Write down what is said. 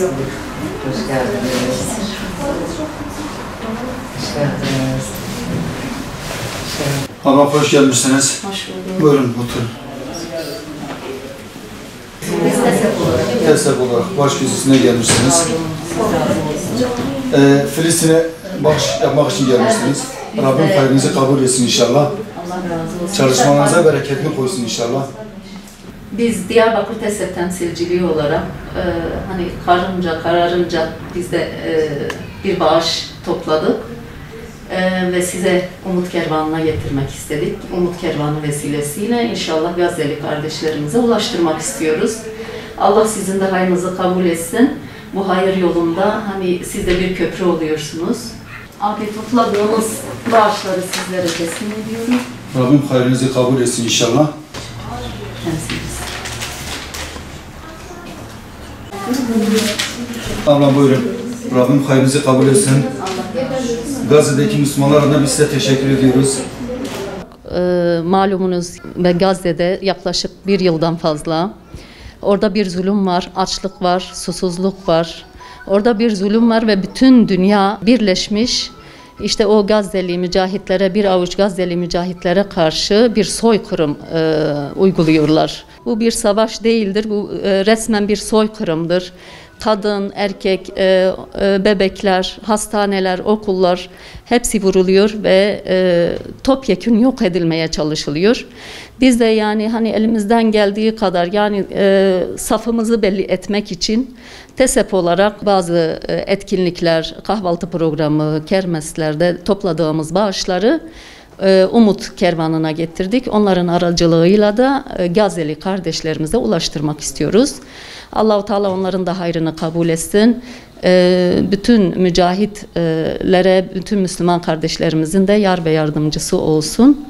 Hoş geldiniz. Hoş geldiniz. Ablam hoş gelmişsiniz. Hoş bulduk. Buyurun oturun. Biz Destek olarak baş gezisine gelmişsiniz. Filistin'e bağış yapmak için gelmişsiniz. Rabbim hayrınızı kabul etsin inşallah. Allah razı olsun. Çalışmalarınıza bereketini koysun inşallah. Biz Diyarbakır TESEP temsilciliği olarak hani kararınca biz de bir bağış topladık ve size Umut Kervanı'na getirmek istedik. Umut Kervanı vesilesiyle inşallah Gazze'li kardeşlerimize ulaştırmak istiyoruz. Allah sizin de hayrınızı kabul etsin. Bu hayır yolunda hani siz de bir köprü oluyorsunuz. Abi topladığımız bağışları sizlere teslim ediyorum. Rabbim hayrınızı kabul etsin inşallah. Ablam buyurun. Rabbim hayrınızı kabul etsin. Gazze'deki Müslümanlar adına biz size teşekkür ediyoruz. Malumunuz ve Gazze'de yaklaşık bir yıldan fazla orada bir zulüm var, açlık var, susuzluk var. Orada bir zulüm var ve bütün dünya birleşmiş. İşte o Gazze'li mücahitlere, bir avuç Gazze'li mücahitlere karşı bir soykırım uyguluyorlar. Bu bir savaş değildir, bu resmen bir soykırımdır. Kadın, erkek, bebekler, hastaneler, okullar hepsi vuruluyor ve topyekün yok edilmeye çalışılıyor. Biz de yani hani elimizden geldiği kadar yani safımızı belli etmek için TESEP olarak bazı etkinlikler, kahvaltı programı, kermeslerde topladığımız bağışları Umut Kervanı'na getirdik. Onların aracılığıyla da Gazze'li kardeşlerimize ulaştırmak istiyoruz. Allah-u Teala onların da hayrını kabul etsin. Bütün mücahitlere, bütün Müslüman kardeşlerimizin de yar ve yardımcısı olsun.